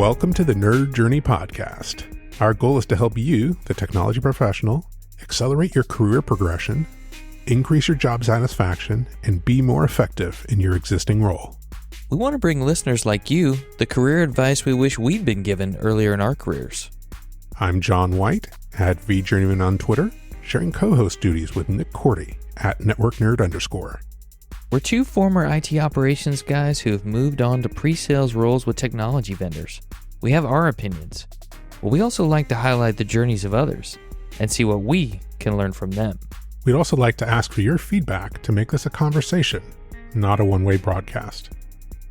Welcome to the Nerd Journey Podcast. Our goal is to help you, the technology professional, accelerate your career progression, increase your job satisfaction, and be more effective in your existing role. We want to bring listeners like you the career advice we wish we'd been given earlier in our careers. I'm John White, at VJourneyman on Twitter, sharing co-host duties with Nick Cordy, at NetworkNerd_. We're two former IT operations guys who have moved on to pre-sales roles with technology vendors. We have our opinions, but we also like to highlight the journeys of others and see what we can learn from them. We'd also like to ask for your feedback to make this a conversation, not a one-way broadcast.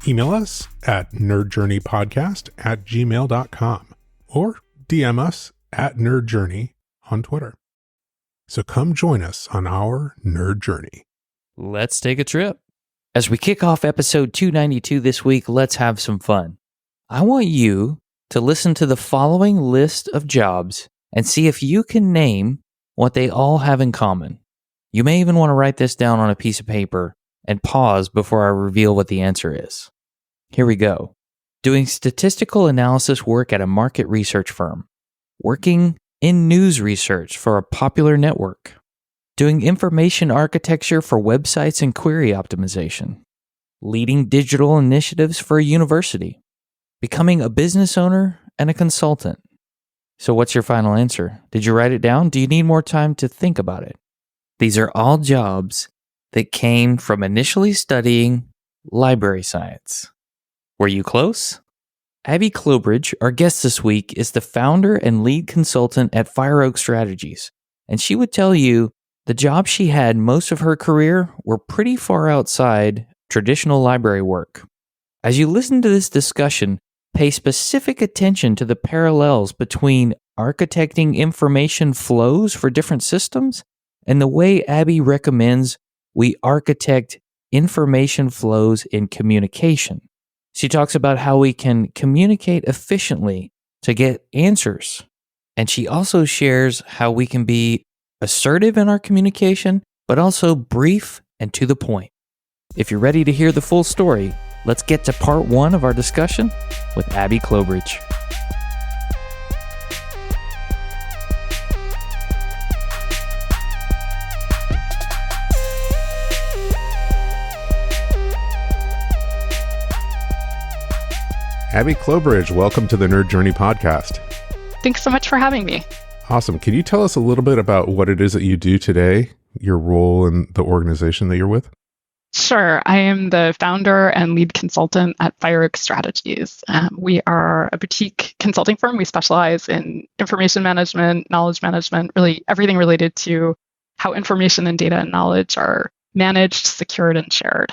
Email us at nerdjourneypodcast@gmail.com or DM us at nerdjourney on Twitter. So come join us on our nerd journey. Let's take a trip. As we kick off episode 292 this week, let's have some fun. I want you to listen to the following list of jobs and see if you can name what they all have in common. You may even want to write this down on a piece of paper and pause before I reveal what the answer is. Here we go. Doing statistical analysis work at a market research firm. Working in news research for a popular network. Doing information architecture for websites and query optimization. Leading digital initiatives for a university. Becoming a business owner and a consultant. So what's your final answer? Did you write it down? Do you need more time to think about it? These are all jobs that came from initially studying library science. Were you close? Abby Clobridge, our guest this week, is the founder and lead consultant at FireOak Strategies, and she would tell you the jobs she had most of her career were pretty far outside traditional library work. As you listen to this discussion, pay specific attention to the parallels between architecting information flows for different systems and the way Abby recommends we architect information flows in communication. She talks about how we can communicate efficiently to get answers. And she also shares how we can be assertive in our communication, but also brief and to the point. If you're ready to hear the full story, let's get to part one of our discussion with Abby Clobridge. Abby Clobridge, welcome to the Nerd Journey Podcast. Thanks so much for having me. Awesome. Can you tell us a little bit about what it is that you do today, your role in the organization that you're with? Sure. I am the founder and lead consultant at FireOak Strategies. We are a boutique consulting firm. We specialize in information management, knowledge management, really everything related to how information and data and knowledge are managed, secured, and shared.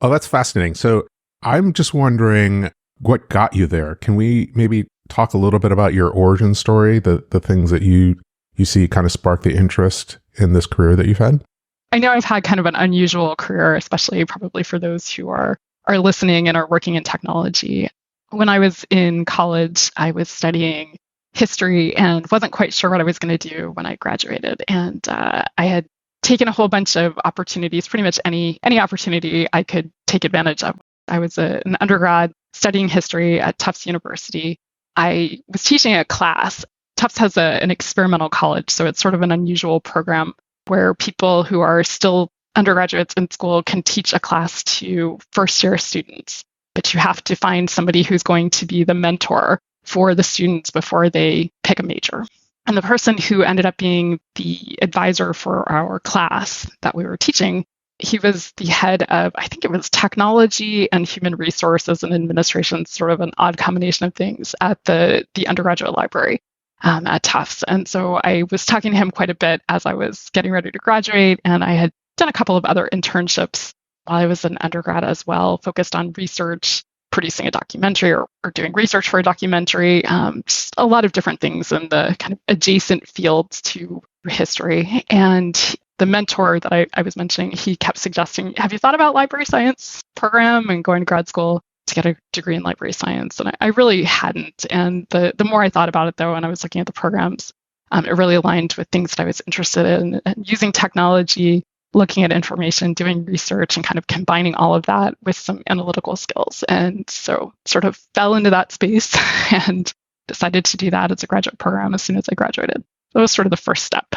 Oh, that's fascinating. So I'm just wondering what got you there. Can we maybe talk a little bit about your origin story, the things that you see kind of spark the interest in this career that you've had? I know I've had kind of an unusual career, especially probably for those who are listening and are working in technology. When I was in college, I was studying history and wasn't quite sure what I was going to do when I graduated. And I had taken a whole bunch of opportunities, pretty much any opportunity I could take advantage of. I was an undergrad studying history at Tufts University. I was teaching a class. Tufts has an experimental college, so it's sort of an unusual program where people who are still undergraduates in school can teach a class to first-year students. But you have to find somebody who's going to be the mentor for the students before they pick a major. And the person who ended up being the advisor for our class that we were teaching, he was the head of, I think it was technology and human resources and administration, sort of an odd combination of things at the undergraduate library at Tufts. And so I was talking to him quite a bit as I was getting ready to graduate. And I had done a couple of other internships while I was an undergrad as well, focused on research, producing a documentary or doing research for a documentary, just a lot of different things in the kind of adjacent fields to history. And the mentor that I was mentioning, he kept suggesting, have you thought about library science program and going to grad school to get a degree in library science? And I really hadn't. And the more I thought about it, though, and I was looking at the programs, it really aligned with things that I was interested in. And using technology looking at information, doing research, and kind of combining all of that with some analytical skills. And so sort of fell into that space and decided to do that as a graduate program as soon as I graduated. That was sort of the first step.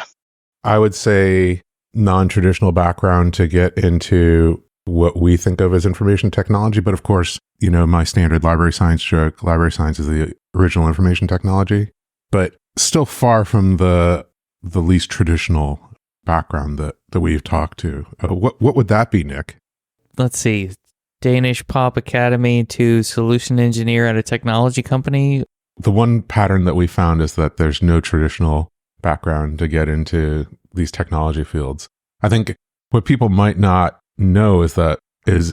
I would say non-traditional background to get into what we think of as information technology. But of course, my standard library science joke, library science is the original information technology, but still far from the least traditional background that we've talked to. What would that be, Nick? Let's see. Danish Pop Academy to solution engineer at a technology company. The one pattern that we found is that there's no traditional background to get into these technology fields. I think what people might not know is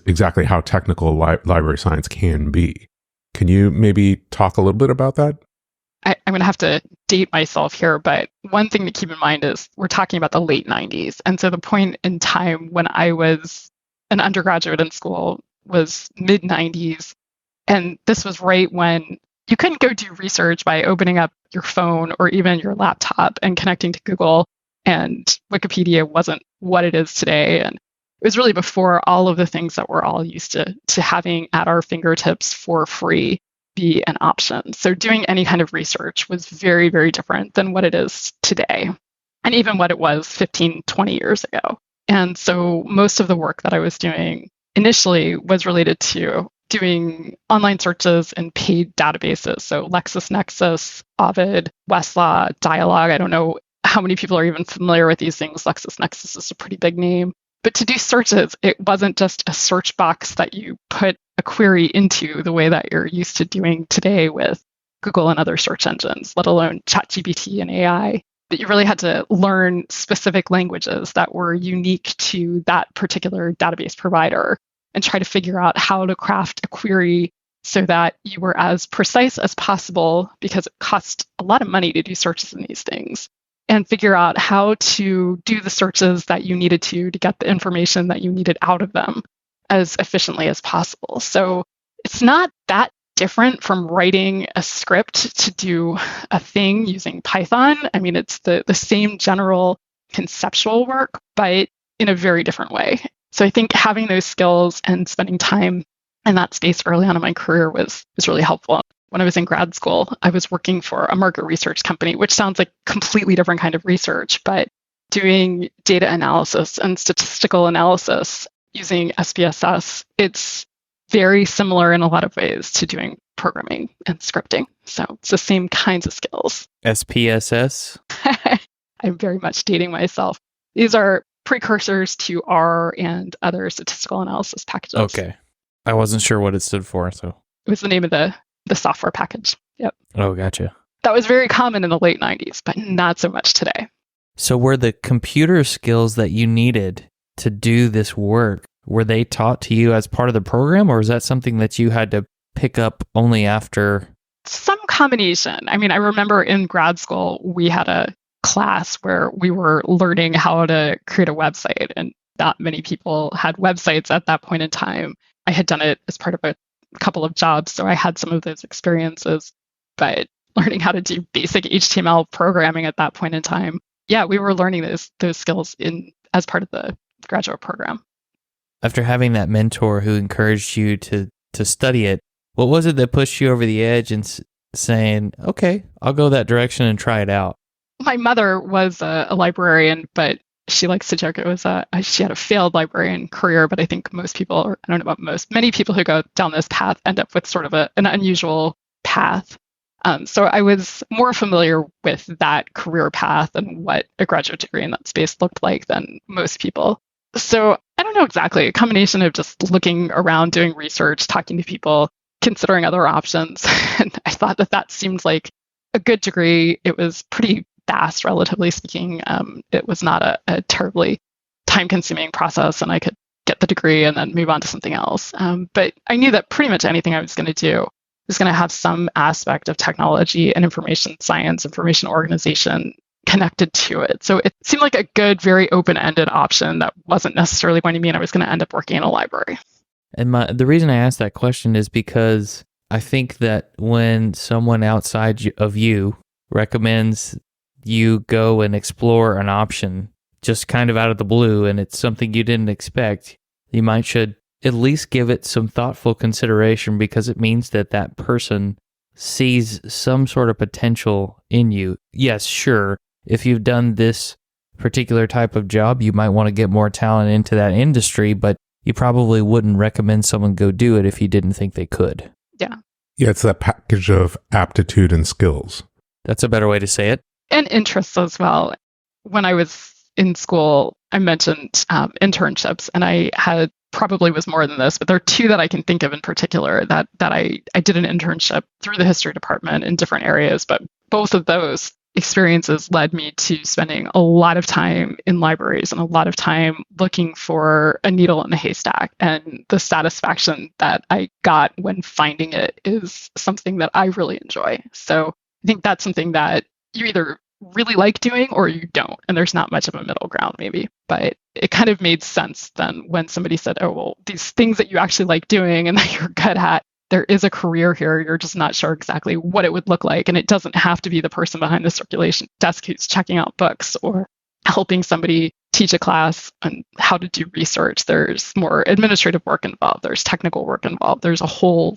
exactly how technical library science can be. Can you maybe talk a little bit about that? I'm going to have to date myself here, but one thing to keep in mind is we're talking about the late 90s. And so the point in time when I was an undergraduate in school was mid 90s. And this was right when you couldn't go do research by opening up your phone or even your laptop and connecting to Google. And Wikipedia wasn't what it is today. And it was really before all of the things that we're all used to having at our fingertips for free be an option. So doing any kind of research was very, very different than what it is today, and even what it was 15, 20 years ago. And so most of the work that I was doing initially was related to doing online searches in paid databases. So LexisNexis, Ovid, Westlaw, Dialog. I don't know how many people are even familiar with these things. LexisNexis is a pretty big name. But to do searches, it wasn't just a search box that you put a query into the way that you're used to doing today with Google and other search engines, let alone ChatGPT and AI. But you really had to learn specific languages that were unique to that particular database provider and try to figure out how to craft a query so that you were as precise as possible, because it cost a lot of money to do searches in these things, and figure out how to do the searches that you needed to get the information that you needed out of them as efficiently as possible. So it's not that different from writing a script to do a thing using Python. I mean, it's the same general conceptual work, but in a very different way. So I think having those skills and spending time in that space early on in my career was really helpful. When I was in grad school, I was working for a market research company, which sounds like completely different kind of research, but doing data analysis and statistical analysis using SPSS, it's very similar in a lot of ways to doing programming and scripting. So it's the same kinds of skills. SPSS? I'm very much dating myself. These are precursors to R and other statistical analysis packages. Okay. I wasn't sure what it stood for, so. It was the name of the software package. Yep. Oh, gotcha. That was very common in the late 90s, but not so much today. So were the computer skills that you needed to do this work, were they taught to you as part of the program, or is that something that you had to pick up only after? Some combination. I mean, I remember in grad school, we had a class where we were learning how to create a website, and not many people had websites at that point in time. I had done it as part of a couple of jobs, so I had some of those experiences, but learning how to do basic HTML programming at that point in time, yeah, we were learning those skills as part of the graduate program. After having that mentor who encouraged you to study it, what was it that pushed you over the edge and saying, okay, I'll go that direction and try it out? My mother was a librarian, but she likes to joke it was she had a failed librarian career, but I think most people, or I don't know about many people who go down this path end up with sort of an unusual path. So I was more familiar with that career path and what a graduate degree in that space looked like than most people. So I don't know exactly, a combination of just looking around, doing research, talking to people, considering other options. And I thought that seemed like a good degree. It was pretty fast, relatively speaking. It was not a terribly time-consuming process, and I could get the degree and then move on to something else. But I knew that pretty much anything I was going to do was going to have some aspect of technology and information science, information organization connected to it. So it seemed like a good, very open-ended option that wasn't necessarily going to mean I was going to end up working in a library. And the reason I asked that question is because I think that when someone outside of you recommends you go and explore an option, just kind of out of the blue and it's something you didn't expect, you might should at least give it some thoughtful consideration, because it means that that person sees some sort of potential in you. Yes, sure, if you've done this particular type of job, you might want to get more talent into that industry, but you probably wouldn't recommend someone go do it if you didn't think they could. Yeah. Yeah, it's that package of aptitude and skills. That's a better way to say it. And interests as well. When I was in school, I mentioned internships, and I had probably was more than this, but there are two that I can think of in particular that I did an internship through the history department in different areas, but both of those experiences led me to spending a lot of time in libraries and a lot of time looking for a needle in a haystack. And the satisfaction that I got when finding it is something that I really enjoy. So I think that's something that you either really like doing or you don't. And there's not much of a middle ground maybe, but it kind of made sense then when somebody said, oh, well, these things that you actually like doing and that you're good at, there is a career here. You're just not sure exactly what it would look like. And it doesn't have to be the person behind the circulation desk who's checking out books or helping somebody teach a class on how to do research. There's more administrative work involved. There's technical work involved. There's a whole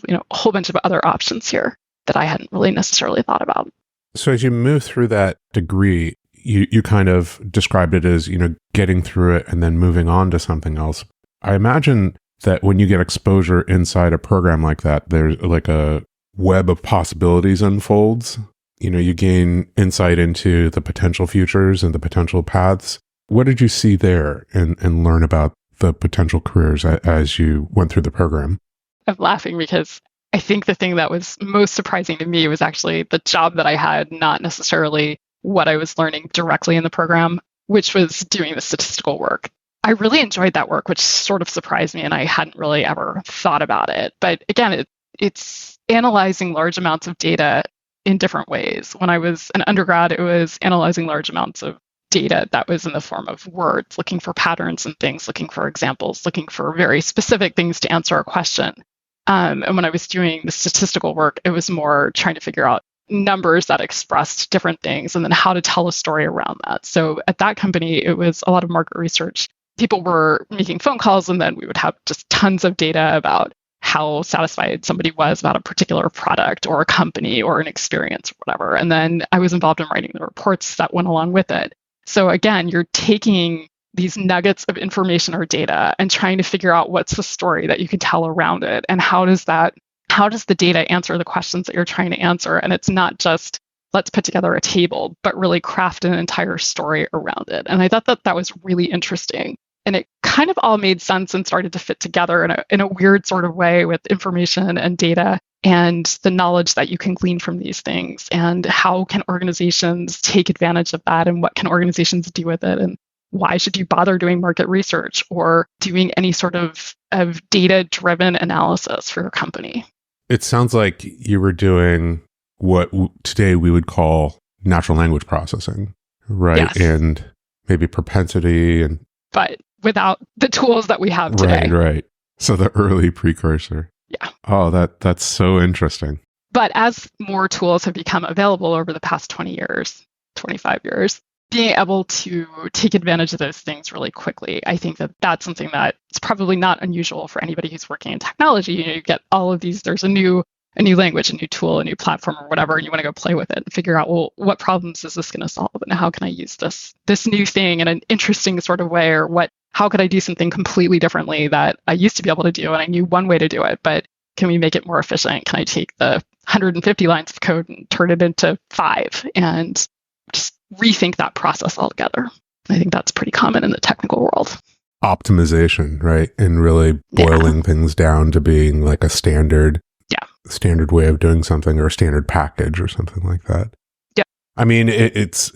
bunch of other options here that I hadn't really necessarily thought about. So as you move through that degree, you kind of described it as, getting through it and then moving on to something else. I imagine that when you get exposure inside a program like that, there's like a web of possibilities unfolds. You gain insight into the potential futures and the potential paths. What did you see there and learn about the potential careers as you went through the program? I'm laughing because I think the thing that was most surprising to me was actually the job that I had, not necessarily what I was learning directly in the program, which was doing the statistical work. I really enjoyed that work, which sort of surprised me, and I hadn't really ever thought about it. But again, it's analyzing large amounts of data in different ways. When I was an undergrad, it was analyzing large amounts of data that was in the form of words, looking for patterns and things, looking for examples, looking for very specific things to answer a question. And when I was doing the statistical work, it was more trying to figure out numbers that expressed different things and then how to tell a story around that. So at that company, it was a lot of market research. People were making phone calls, and then we would have just tons of data about how satisfied somebody was about a particular product or a company or an experience or whatever. And then I was involved in writing the reports that went along with it. So again, you're taking these nuggets of information or data and trying to figure out what's the story that you can tell around it, and how does the data answer the questions that you're trying to answer. And it's not just let's put together a table, but really craft an entire story around it. And I thought that was really interesting. And it kind of all made sense and started to fit together in a weird sort of way with information and data and the knowledge that you can glean from these things, and how can organizations take advantage of that, and what can organizations do with it, and why should you bother doing market research or doing any sort of data-driven analysis for your company. It sounds like you were doing what today we would call natural language processing, right? Yes. And maybe propensity and... But without the tools that we have today. Right. So the early precursor. Yeah. Oh, that's so interesting. But as more tools have become available over the past 20 years, 25 years, being able to take advantage of those things really quickly, I think that that's something that's probably not unusual for anybody who's working in technology. You get all of these, there's a new language, a new tool, a new platform or whatever, and you want to go play with it and figure out, well, what problems is this going to solve? And how can I use this new thing in an interesting sort of way? Or how could I do something completely differently that I used to be able to do and I knew one way to do it, but can we make it more efficient? Can I take the 150 lines of code and turn it into 5 and just rethink that process altogether? I think that's pretty common in the technical world. Optimization, right? And really boiling things down to being like a standard way of doing something, or a standard package or something like that. Yeah. I mean, it's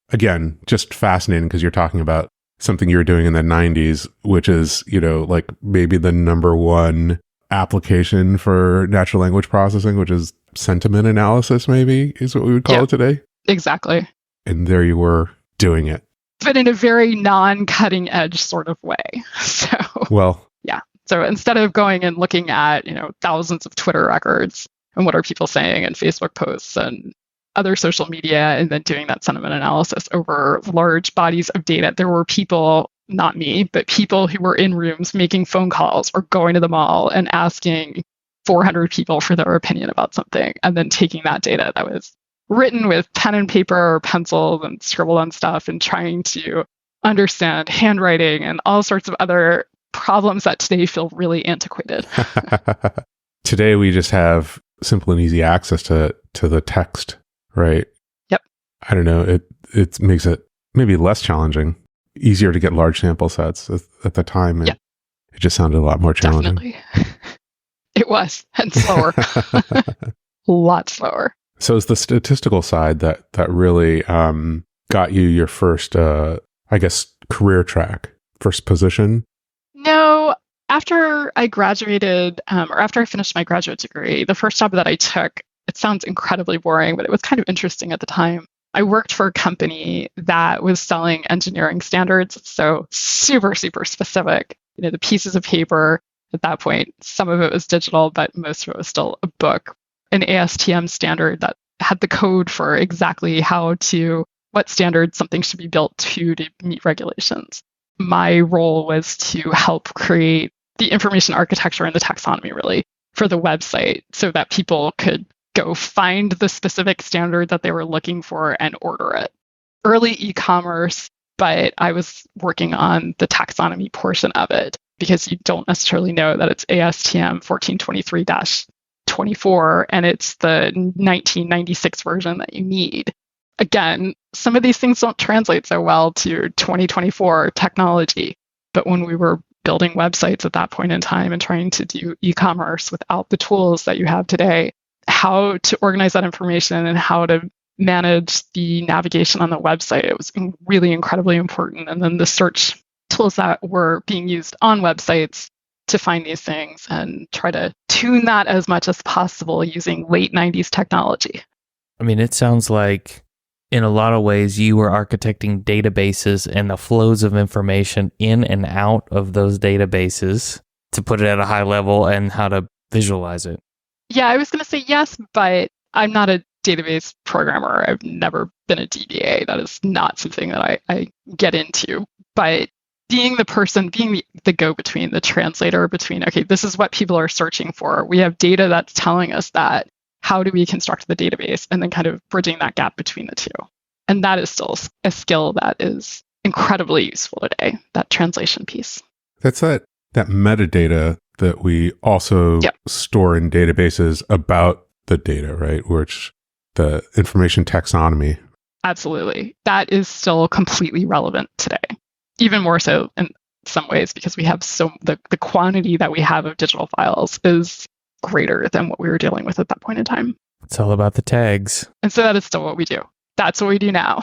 again, just fascinating because you're talking about something you were doing in the 90s, which is, like maybe the number one application for natural language processing, which is sentiment analysis, maybe is what we would call it today. Exactly. And there you were doing it. But in a very non-cutting edge sort of way. So, well, yeah. So instead of going and looking at, thousands of Twitter records and what are people saying and Facebook posts and other social media and then doing that sentiment analysis over large bodies of data. There were people, not me, but people who were in rooms making phone calls or going to the mall and asking 400 people for their opinion about something, and then taking that data that was written with pen and paper or pencils and scribbled on stuff and trying to understand handwriting and all sorts of other problems that today feel really antiquated. Today we just have simple and easy access to the text, right? Yep. I don't know. It makes it maybe less challenging, easier to get large sample sets. At the time, it just sounded a lot more challenging. Definitely. It was, and slower. A lot slower. So it's the statistical side that really got you your first, I guess, career track, first position? No. After I graduated, or after I finished my graduate degree, the first job that I took, it sounds incredibly boring, but it was kind of interesting at the time. I worked for a company that was selling engineering standards. So super, super specific. The pieces of paper at that point, some of it was digital, but most of it was still a book, an ASTM standard that had the code for exactly what standard something should be built to meet regulations. My role was to help create the information architecture and the taxonomy, really, for the website so that people could go find the specific standard that they were looking for and order it. Early e-commerce, but I was working on the taxonomy portion of it because you don't necessarily know that it's ASTM 1423-24 and it's the 1996 version that you need. Again, some of these things don't translate so well to 2024 technology, but when we were building websites at that point in time and trying to do e-commerce without the tools that you have today, how to organize that information and how to manage the navigation on the website, it was really incredibly important. And then the search tools that were being used on websites to find these things and try to tune that as much as possible using late 90s technology. I mean, it sounds like in a lot of ways you were architecting databases and the flows of information in and out of those databases to put it at a high level and how to visualize it. Yeah, I was going to say yes, but I'm not a database programmer. I've never been a DBA. That is not something that I get into. But being the person, being the go-between, the translator between, okay, this is what people are searching for. We have data that's telling us that. How do we construct the database? And then kind of bridging that gap between the two. And that is still a skill that is incredibly useful today, that translation piece. That's that metadata that we also store in databases about the data, right? Which the information taxonomy. Absolutely. That is still completely relevant today. Even more so in some ways because we have the quantity that we have of digital files is greater than what we were dealing with at that point in time. It's all about the tags. And so that is still what we do. That's what we do now.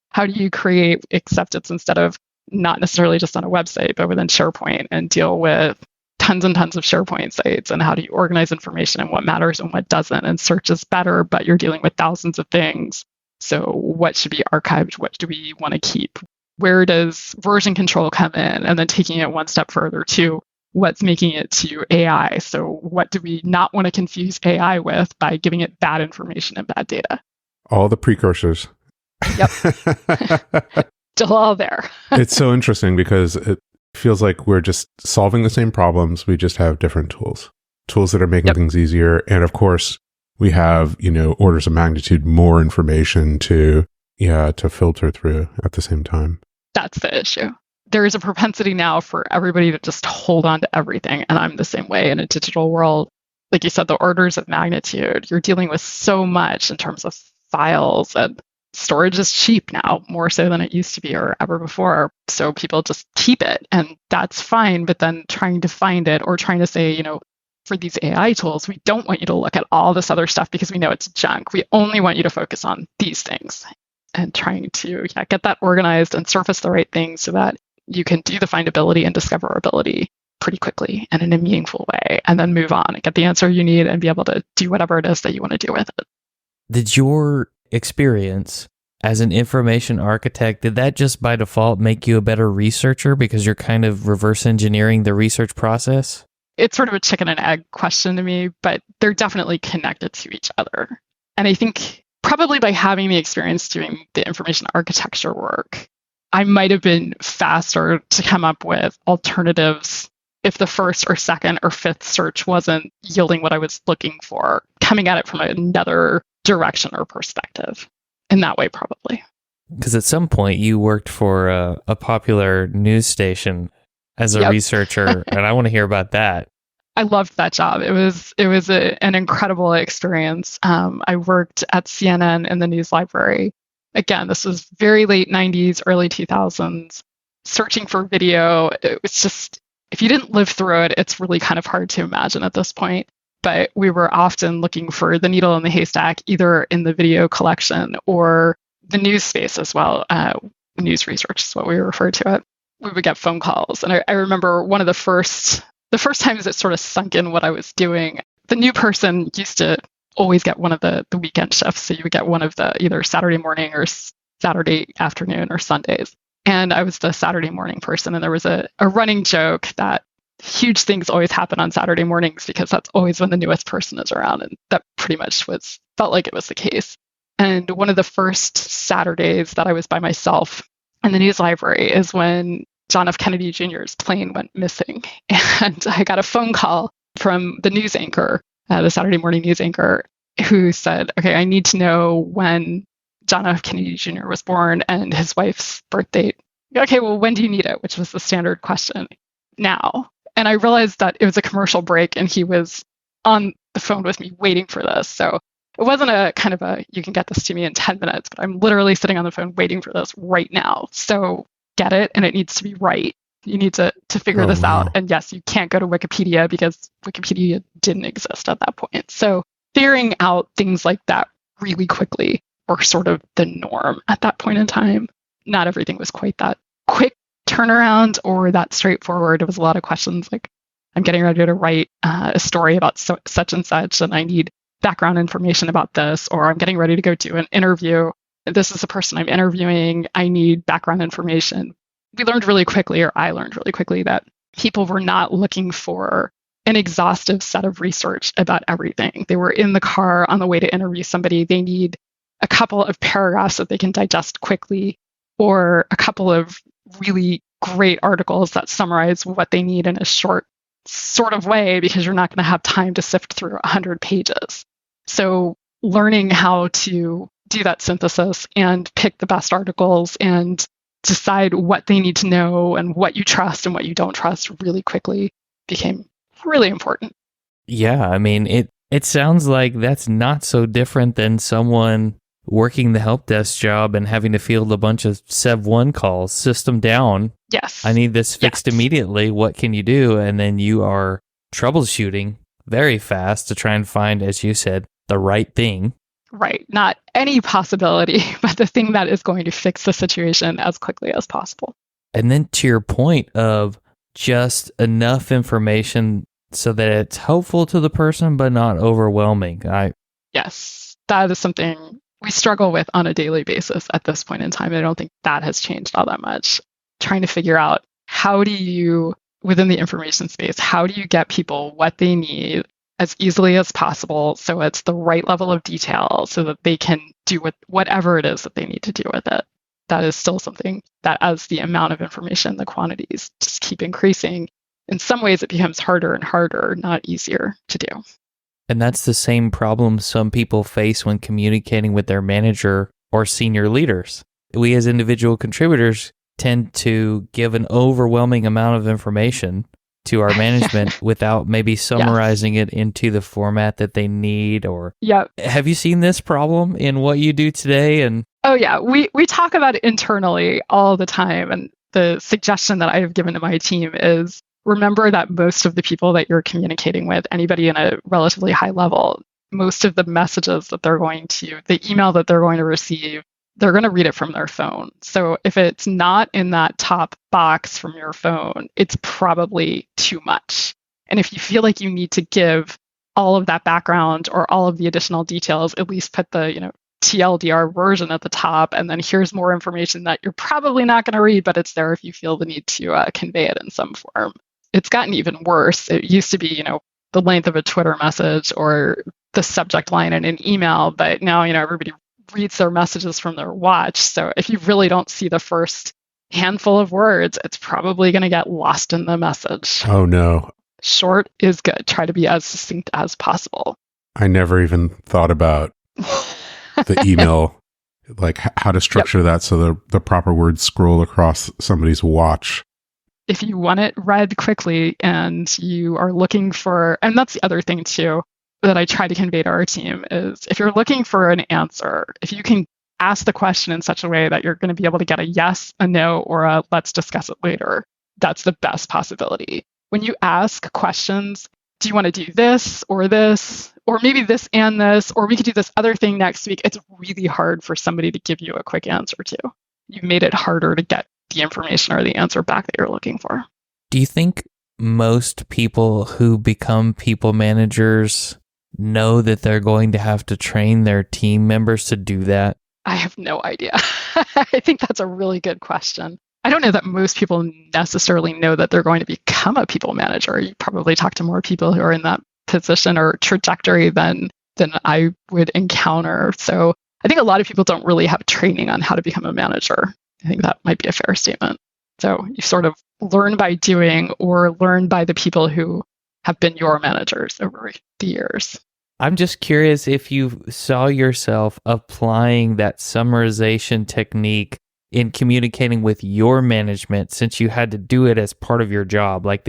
How do you create acceptance instead of not necessarily just on a website, but within SharePoint and deal with tons and tons of SharePoint sites? And how do you organize information and what matters and what doesn't? And search is better, but you're dealing with thousands of things. So what should be archived? What do we want to keep? Where does version control come in? And then taking it one step further to what's making it to AI. So what do we not want to confuse AI with by giving it bad information and bad data? All the precursors. Yep. Still all there. It's so interesting because it feels like we're just solving the same problems. We just have different tools that are making things easier. And of course, we have, orders of magnitude more information to filter through at the same time. That's the issue. There is a propensity now for everybody to just hold on to everything. And I'm the same way in a digital world. Like you said, the orders of magnitude, you're dealing with so much in terms of files, and storage is cheap now, more so than it used to be or ever before. So people just keep it and that's fine. But then trying to find it or trying to say, for these AI tools, we don't want you to look at all this other stuff because we know it's junk. We only want you to focus on these things, and trying to get that organized and surface the right things so that you can do the findability and discoverability pretty quickly and in a meaningful way, and then move on and get the answer you need and be able to do whatever it is that you want to do with it. Did your experience as an information architect, did that just by default make you a better researcher because you're kind of reverse engineering the research process? It's sort of a chicken and egg question to me, but they're definitely connected to each other. And I think probably by having the experience doing the information architecture work, I might have been faster to come up with alternatives if the first or second or fifth search wasn't yielding what I was looking for, coming at it from another direction or perspective. In that way, probably. Because at some point you worked for a popular news station as a researcher, and I want to hear about that. I loved that job. It was an incredible experience. I worked at CNN in the news library. Again, this was very late 90s, early 2000s. Searching for video, it was just, if you didn't live through it, it's really kind of hard to imagine at this point. But we were often looking for the needle in the haystack, either in the video collection or the news space as well. News research is what we referred to it. We would get phone calls. And I remember one of the first times it sort of sunk in what I was doing. The new person used to always get one of the weekend shifts. So you would get one of the either Saturday morning or Saturday afternoon or Sundays. And I was the Saturday morning person. And there was a running joke that huge things always happen on Saturday mornings because that's always when the newest person is around. And that pretty much felt like it was the case. And one of the first Saturdays that I was by myself in the news library is when John F. Kennedy Jr.'s plane went missing. And I got a phone call from the news anchor, the Saturday morning news anchor, who said, okay, I need to know when John F. Kennedy Jr. was born and his wife's birth date. Okay, well, when do you need it? Which was the standard question. Now. And I realized that it was a commercial break and he was on the phone with me waiting for this. So it wasn't a kind of you can get this to me in 10 minutes, but I'm literally sitting on the phone waiting for this right now. So get it, and it needs to be right. You need to figure this out. And yes, you can't go to Wikipedia because Wikipedia didn't exist at that point. So figuring out things like that really quickly were sort of the norm at that point in time. Not everything was quite that quick turnaround or that straightforward. It was a lot of questions like, I'm getting ready to write a story about such and such, and I need background information about this, or I'm getting ready to go do an interview. This is the person I'm interviewing. I need background information. We learned really quickly, or I learned really quickly, that people were not looking for an exhaustive set of research about everything. They were in the car on the way to interview somebody. They need a couple of paragraphs that they can digest quickly, or a couple of really great articles that summarize what they need in a short sort of way, because you're not going to have time to sift through 100 pages. So learning how to do that synthesis and pick the best articles and decide what they need to know and what you trust and what you don't trust really quickly became really important. Yeah, I mean, it sounds like that's not so different than someone working the help desk job and having to field a bunch of Sev1 calls, system down. Yes. I need this fixed immediately. What can you do? And then you are troubleshooting very fast to try and find, as you said, the right thing. Right. Not any possibility, but the thing that is going to fix the situation as quickly as possible. And then to your point of just enough information so that it's helpful to the person, but not overwhelming. Yes, that is something we struggle with on a daily basis at this point in time. I don't think that has changed all that much. Trying to figure out how do you, within the information space, how do you get people what they need as easily as possible so it's the right level of detail so that they can do whatever it is that they need to do with it. That is still something that, as the amount of information, the quantities just keep increasing, in some ways it becomes harder and harder, not easier to do. And that's the same problem some people face when communicating with their manager or senior leaders. We as individual contributors tend to give an overwhelming amount of information to our management without maybe summarizing it into the format that they need. Or have you seen this problem in what you do today? And oh yeah, we talk about it internally all the time. And the suggestion that I have given to my team is, remember that most of the people that you're communicating with, anybody in a relatively high level, most of the messages that the email that they're going to receive, they're going to read it from their phone. So if it's not in that top box from your phone, it's probably too much. And if you feel like you need to give all of that background or all of the additional details, at least put the, TLDR version at the top, and then here's more information that you're probably not going to read, but it's there if you feel the need to convey it in some form. It's gotten even worse. It used to be, the length of a Twitter message or the subject line in an email, but now, everybody reads their messages from their watch. So if you really don't see the first handful of words, it's probably going to get lost in the message. Oh, no. Short is good. Try to be as succinct as possible. I never even thought about the email, like how to structure that so the proper words scroll across somebody's watch. If you want it read quickly and you are looking for, and that's the other thing too, that I try to convey to our team is if you're looking for an answer, if you can ask the question in such a way that you're going to be able to get a yes, a no, or a let's discuss it later, that's the best possibility. When you ask questions, do you want to do this, or maybe this and this, or we could do this other thing next week, it's really hard for somebody to give you a quick answer to. You've made it harder to get the information or the answer back that you're looking for. Do you think most people who become people managers know that they're going to have to train their team members to do that? I have no idea. I think that's a really good question. I don't know that most people necessarily know that they're going to become a people manager. You probably talk to more people who are in that position or trajectory than I would encounter. So I think a lot of people don't really have training on how to become a manager. I think that might be a fair statement. So you sort of learn by doing or learn by the people who have been your managers over the years. I'm just curious if you saw yourself applying that summarization technique in communicating with your management since you had to do it as part of your job. Like,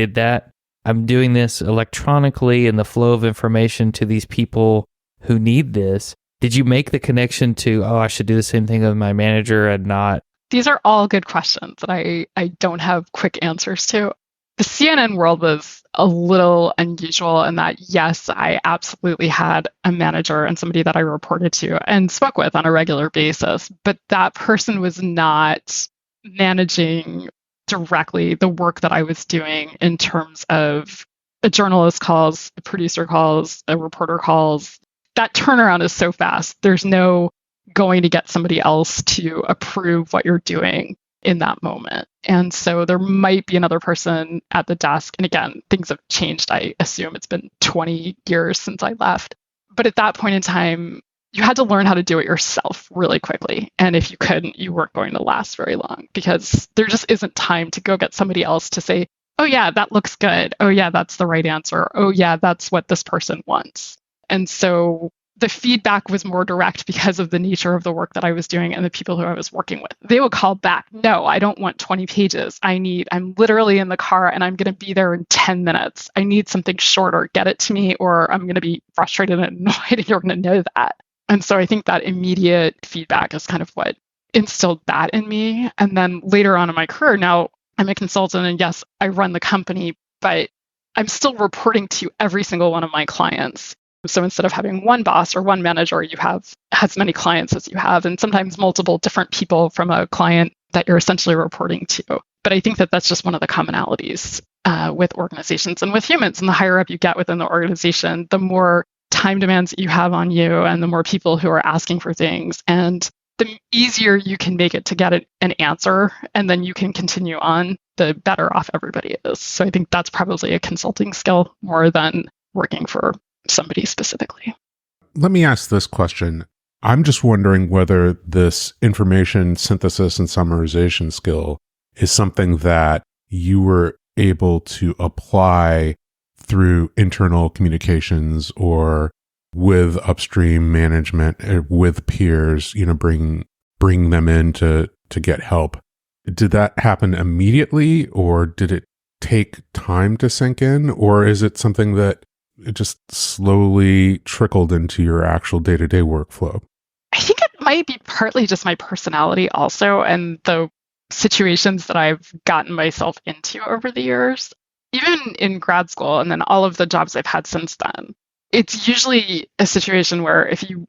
I'm doing this electronically and the flow of information to these people who need this. Did you make the connection to, I should do the same thing with my manager and not? These are all good questions that I don't have quick answers to. The CNN world was a little unusual in that, yes, I absolutely had a manager and somebody that I reported to and spoke with on a regular basis, but that person was not managing directly the work that I was doing in terms of a journalist calls, a producer calls, a reporter calls. That turnaround is so fast. There's no going to get somebody else to approve what you're doing in that moment. And so there might be another person at the desk. And again, things have changed. I assume it's been 20 years since I left. But at that point in time, you had to learn how to do it yourself really quickly. And if you couldn't, you weren't going to last very long because there just isn't time to go get somebody else to say, oh yeah, that looks good. Oh yeah, that's the right answer. Oh yeah, that's what this person wants. And so the feedback was more direct because of the nature of the work that I was doing and the people who I was working with. They would call back, no, I don't want 20 pages. I'm literally in the car and I'm going to be there in 10 minutes. I need something shorter. Get it to me or I'm going to be frustrated and annoyed and you're going to know that. And so I think that immediate feedback is kind of what instilled that in me. And then later on in my career, now I'm a consultant and yes, I run the company, but I'm still reporting to every single one of my clients. So instead of having one boss or one manager, you have as many clients as you have, and sometimes multiple different people from a client that you're essentially reporting to. But I think that that's just one of the commonalities with organizations and with humans. And the higher up you get within the organization, the more time demands that you have on you and the more people who are asking for things. And the easier you can make it to get an answer, and then you can continue on, the better off everybody is. So I think that's probably a consulting skill more than working for somebody specifically. Let me ask this question. I'm just wondering whether this information synthesis and summarization skill is something that you were able to apply through internal communications or with upstream management, with peers, bring them in to get help. Did that happen immediately, or did it take time to sink in, or is it something that it just slowly trickled into your actual day-to-day workflow? I think it might be partly just my personality also and the situations that I've gotten myself into over the years. Even in grad school and then all of the jobs I've had since then, it's usually a situation where if you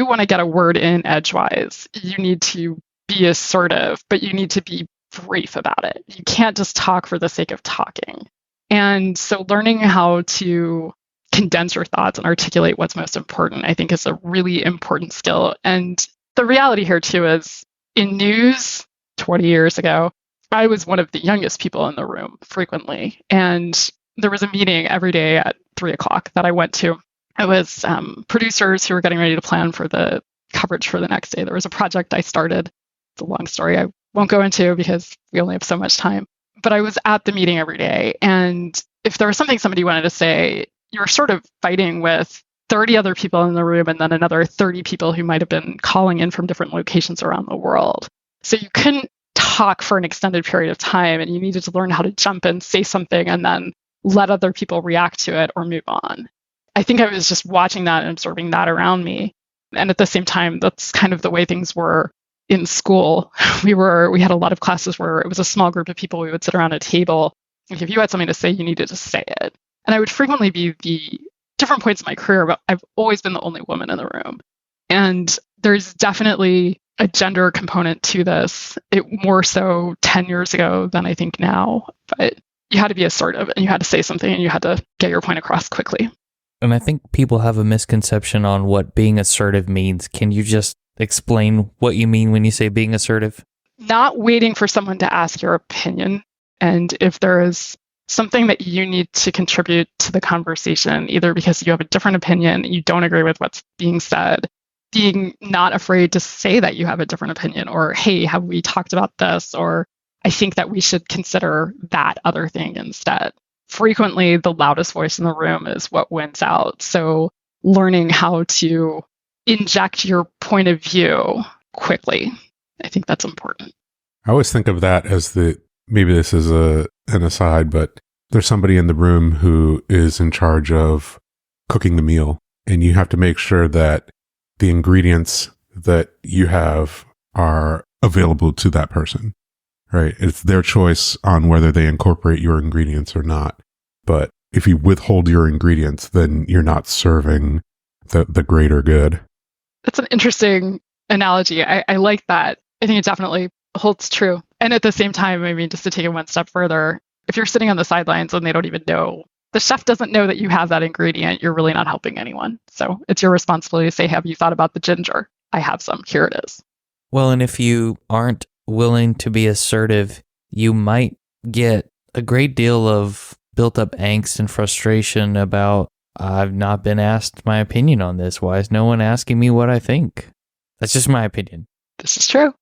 want to get a word in edgewise, you need to be assertive, but you need to be brief about it. You can't just talk for the sake of talking. And so learning how to condense your thoughts and articulate what's most important, I think, is a really important skill. And the reality here, too, is in news 20 years ago, I was one of the youngest people in the room frequently. And there was a meeting every day at 3 o'clock that I went to. It was producers who were getting ready to plan for the coverage for the next day. There was a project I started. It's a long story I won't go into because we only have so much time. But I was at the meeting every day. And if there was something somebody wanted to say, you were sort of fighting with 30 other people in the room and then another 30 people who might have been calling in from different locations around the world. So you couldn't talk for an extended period of time, and you needed to learn how to jump in, say something, and then let other people react to it or move on. I think I was just watching that and absorbing that around me. And at the same time, that's kind of the way things were in school. We had a lot of classes where it was a small group of people. We would sit around a table. If you had something to say, you needed to say it. And I would frequently be the different points in my career, but I've always been the only woman in the room. And there's definitely a gender component to this. It more so 10 years ago than I think now. But you had to be assertive and you had to say something and you had to get your point across quickly. And I think people have a misconception on what being assertive means. Can you just explain what you mean when you say being assertive? Not waiting for someone to ask your opinion. And if there is something that you need to contribute to the conversation, either because you have a different opinion, you don't agree with what's being said, being not afraid to say that you have a different opinion, or, hey, have we talked about this? Or I think that we should consider that other thing instead. Frequently, the loudest voice in the room is what wins out. So learning how to inject your point of view quickly, I think that's important. I always think of that as maybe this is an aside, but there's somebody in the room who is in charge of cooking the meal, and you have to make sure that the ingredients that you have are available to that person, right? It's their choice on whether they incorporate your ingredients or not. But if you withhold your ingredients, then you're not serving the greater good. That's an interesting analogy. I like that. I think it definitely holds true. And at the same time, I mean, just to take it one step further, if you're sitting on the sidelines and they don't even know, the chef doesn't know that you have that ingredient, you're really not helping anyone. So it's your responsibility to say, have you thought about the ginger? I have some. Here it is. Well, and if you aren't willing to be assertive, you might get a great deal of built up angst and frustration about, I've not been asked my opinion on this. Why is no one asking me what I think? That's just my opinion. This is true.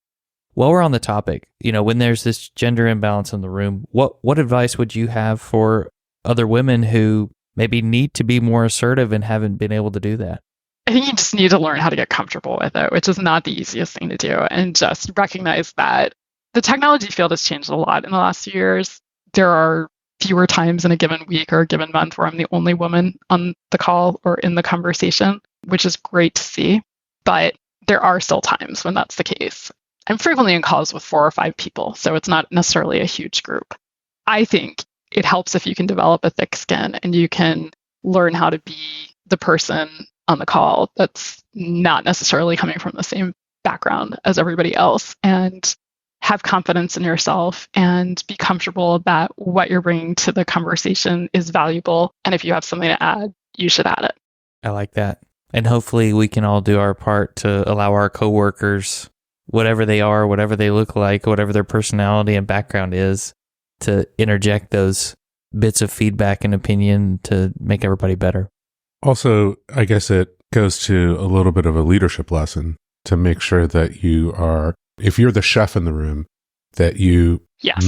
While we're on the topic, when there's this gender imbalance in the room, what advice would you have for other women who maybe need to be more assertive and haven't been able to do that? I think you just need to learn how to get comfortable with it, which is not the easiest thing to do. And just recognize that the technology field has changed a lot in the last few years. There are fewer times in a given week or a given month where I'm the only woman on the call or in the conversation, which is great to see. But there are still times when that's the case. I'm frequently in calls with 4 or 5 people, so it's not necessarily a huge group. I think it helps if you can develop a thick skin and you can learn how to be the person on the call that's not necessarily coming from the same background as everybody else, and have confidence in yourself and be comfortable that what you're bringing to the conversation is valuable. And if you have something to add, you should add it. I like that. And hopefully we can all do our part to allow our coworkers, whatever they are, whatever they look like, whatever their personality and background is, to interject those bits of feedback and opinion to make everybody better. Also, I guess it goes to a little bit of a leadership lesson to make sure that you are, if you're the chef in the room, that you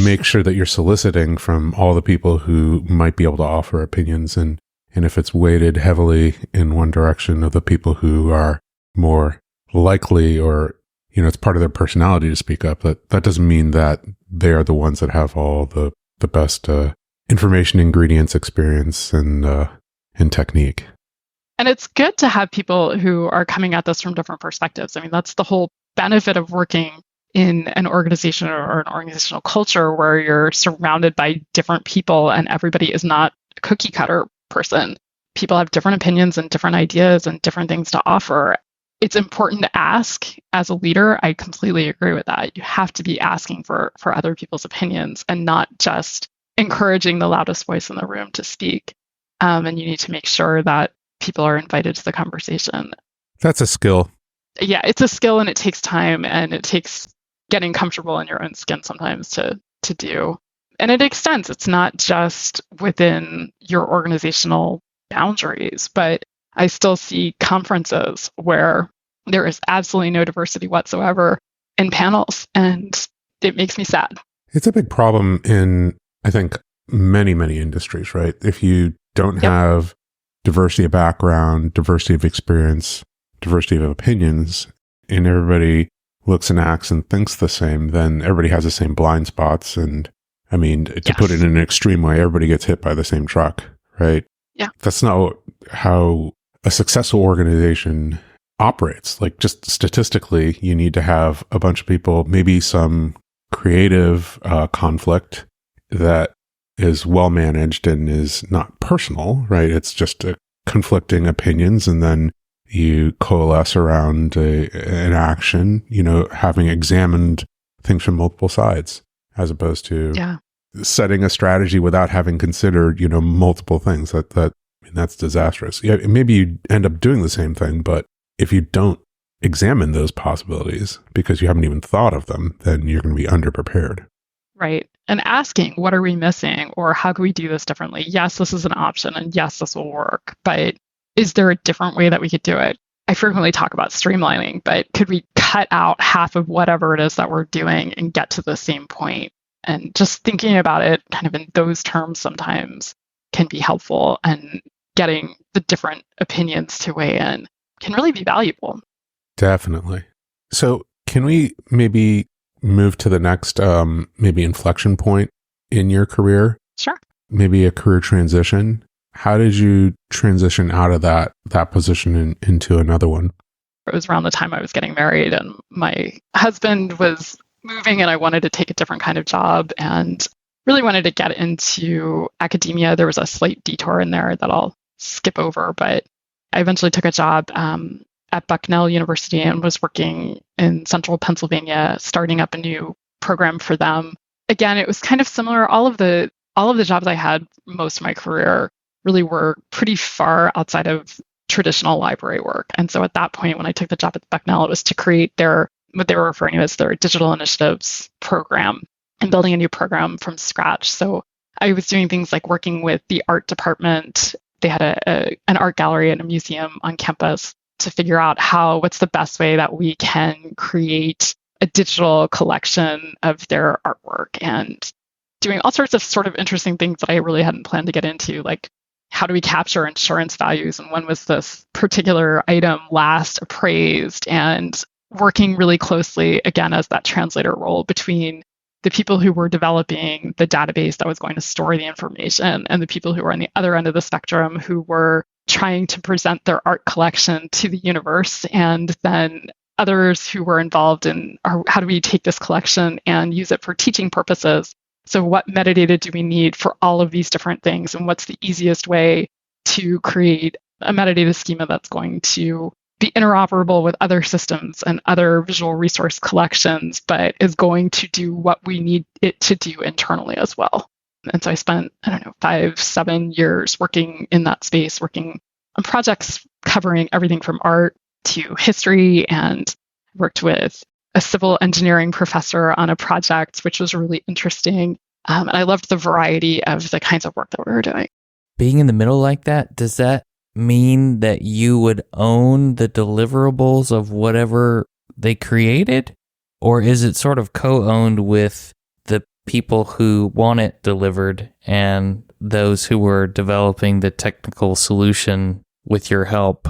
make sure that you're soliciting from all the people who might be able to offer opinions. And if it's weighted heavily in one direction, of the people who are more likely, or it's part of their personality to speak up, that doesn't mean that they are the ones that have all the best information, ingredients, experience, and technique. And it's good to have people who are coming at this from different perspectives. I mean, that's the whole benefit of working in an organization or an organizational culture where you're surrounded by different people and everybody is not a cookie cutter person. People have different opinions and different ideas and different things to offer. It's important to ask as a leader. I completely agree with that. You have to be asking for other people's opinions and not just encouraging the loudest voice in the room to speak. And you need to make sure that people are invited to the conversation. That's a skill. Yeah, it's a skill, and it takes time, and it takes getting comfortable in your own skin sometimes to do. And it extends. It's not just within your organizational boundaries, but I still see conferences where There is absolutely no diversity whatsoever in panels, and it makes me sad. It's a big problem in, I think, many, many industries, right? If you don't have diversity of background, diversity of experience, diversity of opinions, and everybody looks and acts and thinks the same, then everybody has the same blind spots. And I mean, to put it in an extreme way, everybody gets hit by the same truck, right? Yeah. That's not how a successful organization operates. Like, just statistically, you need to have a bunch of people, maybe some creative conflict that is well managed and is not personal, right? It's just conflicting opinions, and then you coalesce around an action, having examined things from multiple sides, as opposed to setting a strategy without having considered, multiple things. That's disastrous. Yeah, maybe you end up doing the same thing, but if you don't examine those possibilities because you haven't even thought of them, then you're going to be underprepared. Right. And asking, what are we missing? Or how can we do this differently? Yes, this is an option, and yes, this will work. But is there a different way that we could do it? I frequently talk about streamlining, but could we cut out half of whatever it is that we're doing and get to the same point? And just thinking about it kind of in those terms sometimes can be helpful, and getting the different opinions to weigh in can really be valuable. Definitely. So can we maybe move to the next maybe inflection point in your career? Sure. Maybe a career transition. How did you transition out of that position into another one? It was around the time I was getting married, and my husband was moving, and I wanted to take a different kind of job and really wanted to get into academia. There was a slight detour in there that I'll skip over, but I eventually took a job at Bucknell University and was working in central Pennsylvania, starting up a new program for them. Again, it was kind of similar. All of the jobs I had most of my career really were pretty far outside of traditional library work. And so at that point, when I took the job at Bucknell, it was to create what they were referring to as their digital initiatives program and building a new program from scratch. So I was doing things like working with the art department. They had an art gallery and a museum on campus to figure out what's the best way that we can create a digital collection of their artwork, and doing all sorts of sort of interesting things that I really hadn't planned to get into, like how do we capture insurance values, and when was this particular item last appraised, and working really closely, again, as that translator role between the people who were developing the database that was going to store the information and the people who were on the other end of the spectrum who were trying to present their art collection to the universe, and then others who were involved in how do we take this collection and use it for teaching purposes. So what metadata do we need for all of these different things, and what's the easiest way to create a metadata schema that's going to be interoperable with other systems and other visual resource collections, but is going to do what we need it to do internally as well. And so I spent, 5-7 years working in that space, working on projects covering everything from art to history, and worked with a civil engineering professor on a project, which was really interesting. And I loved the variety of the kinds of work that we were doing. Being in the middle like that, does that mean that you would own the deliverables of whatever they created? Or is it sort of co-owned with the people who want it delivered and those who were developing the technical solution with your help?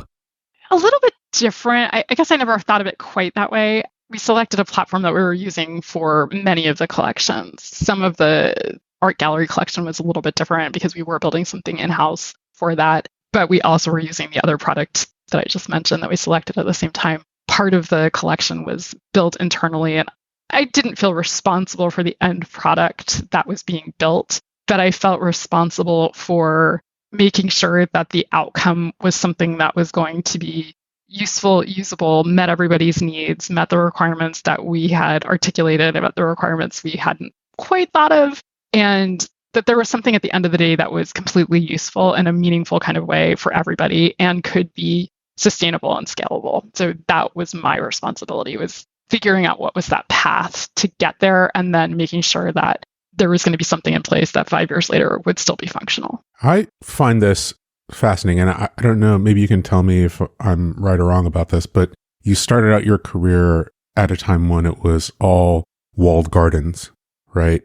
A little bit different. I guess I never thought of it quite that way. We selected a platform that we were using for many of the collections. Some of the art gallery collection was a little bit different because we were building something in-house for that. But we also were using the other product that I just mentioned that we selected at the same time. Part of the collection was built internally, and I didn't feel responsible for the end product that was being built, but I felt responsible for making sure that the outcome was something that was going to be useful, usable, met everybody's needs, met the requirements that we had articulated, met the requirements we hadn't quite thought of, and that there was something at the end of the day that was completely useful in a meaningful kind of way for everybody and could be sustainable and scalable. So that was my responsibility, was figuring out what was that path to get there, and then making sure that there was going to be something in place that 5 years later would still be functional. I find this fascinating, and I don't know, maybe you can tell me if I'm right or wrong about this, but you started out your career at a time when it was all walled gardens, right?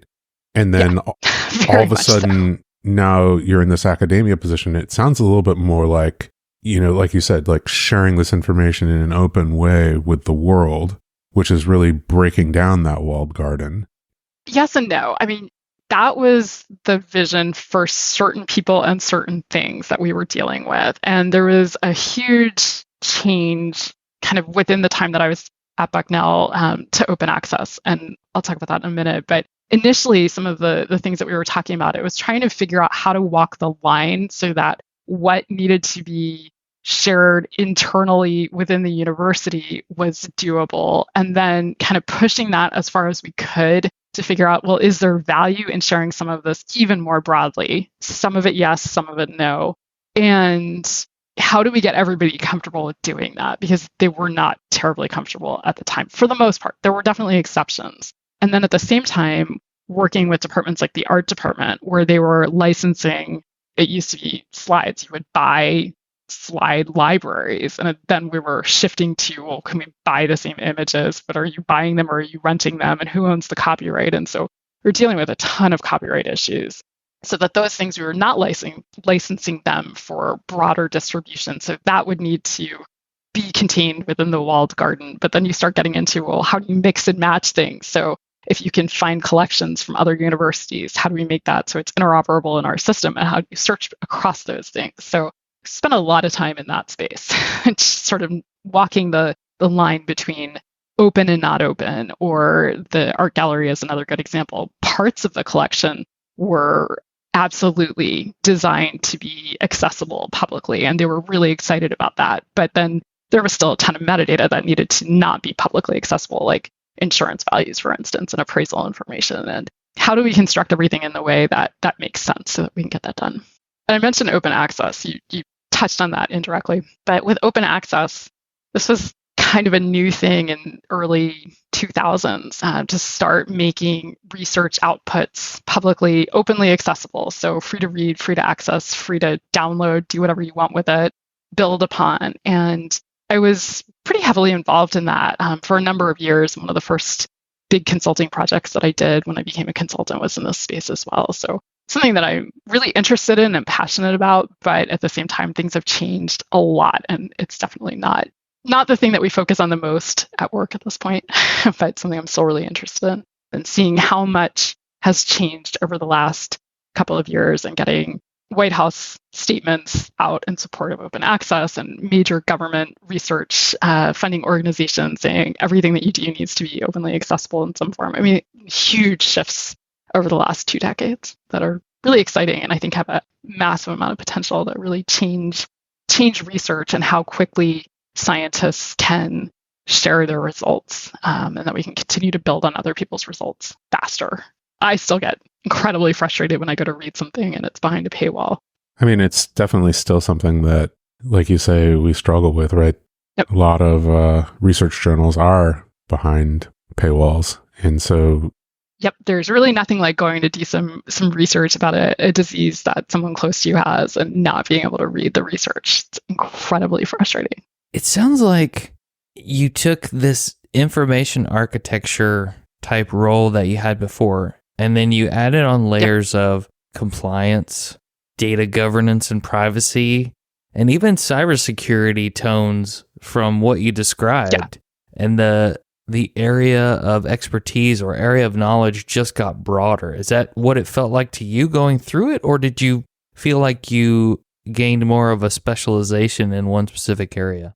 And then all Very of a much so. sudden, now you're in this academia position. It sounds a little bit more like, like you said, like sharing this information in an open way with the world, which is really breaking down that walled garden. Yes and no. I mean, that was the vision for certain people and certain things that we were dealing with. And there was a huge change kind of within the time that I was at Bucknell to open access. And I'll talk about that in a minute. But initially, some of the things that we were talking about, it was trying to figure out how to walk the line so that what needed to be shared internally within the university was doable, and then kind of pushing that as far as we could to figure out, well, is there value in sharing some of this even more broadly? Some of it, yes, some of it, no. And how do we get everybody comfortable with doing that? Because they were not terribly comfortable at the time, for the most part. There were definitely exceptions. And then at the same time, working with departments like the art department, where they were licensing, it used to be slides. You would buy slide libraries, and then we were shifting to, well, can we buy the same images, but are you buying them or are you renting them, and who owns the copyright? And so we're dealing with a ton of copyright issues, so that those things we were not licensing them for broader distribution. So that would need to be contained within the walled garden. But then you start getting into, well, how do you mix and match things? So if you can find collections from other universities, how do we make that so it's interoperable in our system, and how do you search across those things? So spent a lot of time in that space, just sort of walking the line between open and not open. Or the art gallery is another good example. Parts of the collection were absolutely designed to be accessible publicly, and they were really excited about that. But then there was still a ton of metadata that needed to not be publicly accessible, like insurance values, for instance, and appraisal information. And how do we construct everything in the way that makes sense so that we can get that done? And I mentioned open access. You touched on that indirectly. But with open access, this was kind of a new thing in early 2000s to start making research outputs publicly, openly accessible. So free to read, free to access, free to download, do whatever you want with it, build upon. And I was pretty heavily involved in that for a number of years. One of the first big consulting projects that I did when I became a consultant was in this space as well. So something that I'm really interested in and passionate about, but at the same time, things have changed a lot, and it's definitely not the thing that we focus on the most at work at this point, but something I'm still really interested in, and seeing how much has changed over the last couple of years, and getting White House statements out in support of open access, and major government research funding organizations saying everything that you do needs to be openly accessible in some form. I mean, huge shifts over the last 2 decades that are really exciting, and I think have a massive amount of potential to really change research and how quickly scientists can share their results, and that we can continue to build on other people's results faster. I still get incredibly frustrated when I go to read something and it's behind a paywall. I mean, it's definitely still something that, like you say, we struggle with, right? Yep. A lot of research journals are behind paywalls. And so Yep, there's really nothing like going to do some research about a disease that someone close to you has and not being able to read the research. It's incredibly frustrating. It sounds like you took this information architecture type role that you had before, and then you added on layers of compliance, data governance and privacy, and even cybersecurity tones from what you described. Yeah. And the area of expertise or area of knowledge just got broader. Is that what it felt like to you going through it? Or did you feel like you gained more of a specialization in one specific area?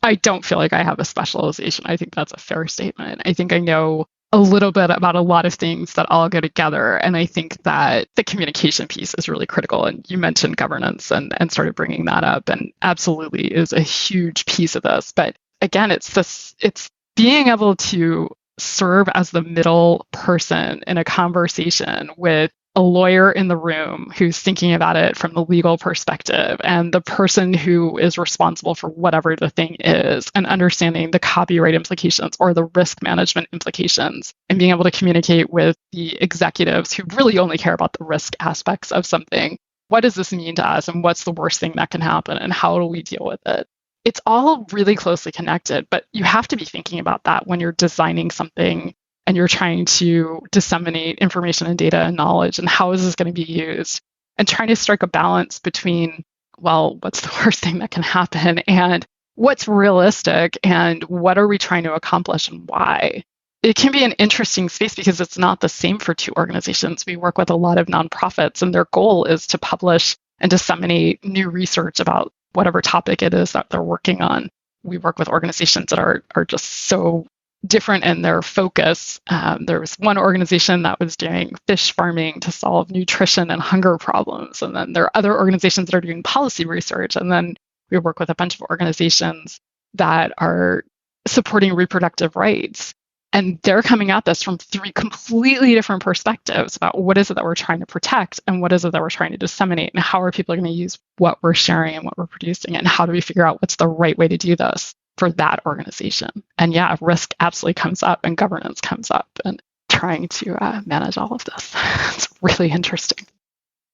I don't feel like I have a specialization. I think that's a fair statement. I think I know a little bit about a lot of things that all go together. And I think that the communication piece is really critical. And you mentioned governance and started bringing that up, and absolutely is a huge piece of this. But again, it's being able to serve as the middle person in a conversation with a lawyer in the room who's thinking about it from the legal perspective, and the person who is responsible for whatever the thing is, and understanding the copyright implications or the risk management implications, and being able to communicate with the executives who really only care about the risk aspects of something. What does this mean to us, and what's the worst thing that can happen, and how do we deal with it? it's all really closely connected, but you have to be thinking about that when you're designing something and you're trying to disseminate information and data and knowledge, and how is this going to be used, and trying to strike a balance between, well, what's the worst thing that can happen and what's realistic and what are we trying to accomplish and why. It can be an interesting space because it's not the same for two organizations. We work with a lot of nonprofits, and their goal is to publish and disseminate new research about whatever topic it is that they're working on. We work with organizations that are just so different in their focus. There was one organization that was doing fish farming to solve nutrition and hunger problems. And then there are other organizations that are doing policy research. And then we work with a bunch of organizations that are supporting reproductive rights. And they're coming at this from three completely different perspectives about what is it that we're trying to protect and what is it that we're trying to disseminate, and how are people going to use what we're sharing and what we're producing, and how do we figure out what's the right way to do this for that organization. And yeah, risk absolutely comes up and governance comes up, and trying to manage all of this. It's really interesting.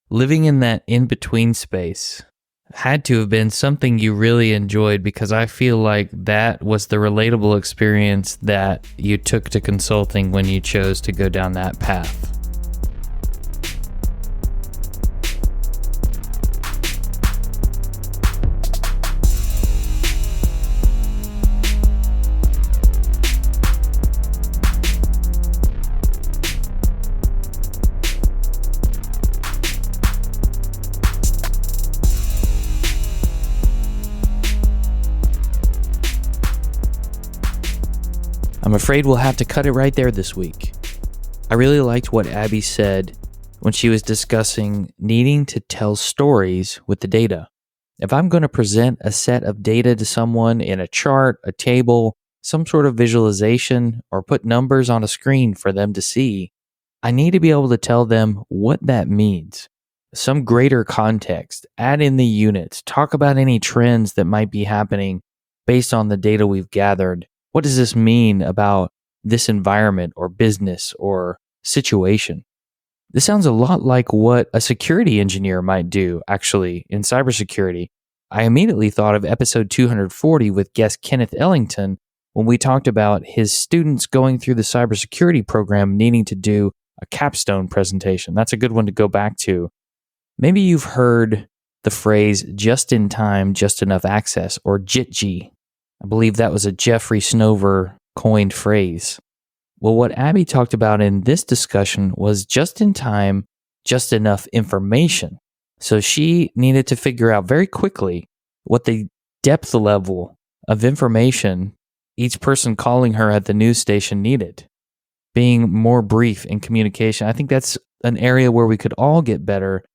Living in that in-between space had to have been something you really enjoyed, because I feel like that was the relatable experience that you took to consulting when you chose to go down that path. I'm afraid we'll have to cut it right there this week. I really liked what Abby said when she was discussing needing to tell stories with the data. If I'm going to present a set of data to someone in a chart, a table, some sort of visualization, or put numbers on a screen for them to see, I need to be able to tell them what that means. Some greater context, add in the units, talk about any trends that might be happening based on the data we've gathered. What does this mean about this environment or business or situation? This sounds a lot like what a security engineer might do, actually, in cybersecurity. I immediately thought of episode 240 with guest Kenneth Ellington when we talked about his students going through the cybersecurity program needing to do a capstone presentation. That's a good one to go back to. Maybe you've heard the phrase just in time, just enough access, or JITG. I believe that was a Jeffrey Snover coined phrase. Well, what Abby talked about in this discussion was just in time, just enough information. So she needed to figure out very quickly what the depth level of information each person calling her at the news station needed. Being more brief in communication. I think that's an area where we could all get better,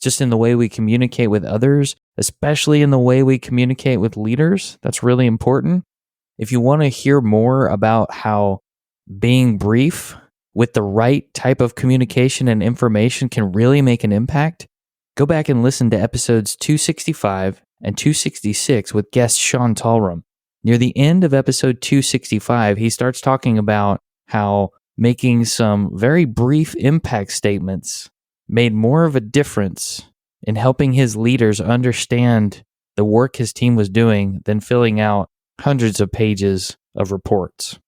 just in the way we communicate with others, especially in the way we communicate with leaders. That's really important. If you want to hear more about how being brief with the right type of communication and information can really make an impact, go back and listen to episodes 265 and 266 with guest Sean Talram. Near the end of episode 265, he starts talking about how making some very brief impact statements made more of a difference in helping his leaders understand the work his team was doing than filling out hundreds of pages of reports.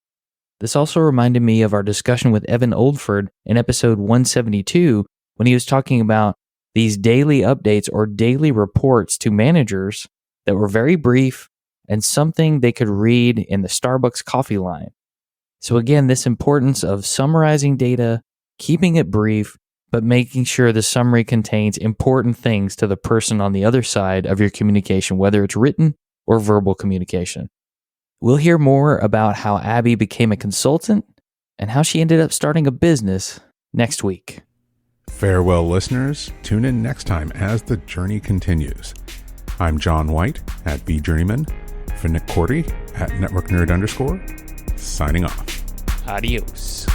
This also reminded me of our discussion with Evan Oldford in episode 172 when he was talking about these daily updates or daily reports to managers that were very brief and something they could read in the Starbucks coffee line. So again, this importance of summarizing data, keeping it brief, but making sure the summary contains important things to the person on the other side of your communication, whether it's written or verbal communication. We'll hear more about how Abby became a consultant and how she ended up starting a business next week. Farewell, listeners. Tune in next time as the journey continues. I'm John White at VJourneyman, for Nick Cordy at NetworkNerd_, signing off. Adios.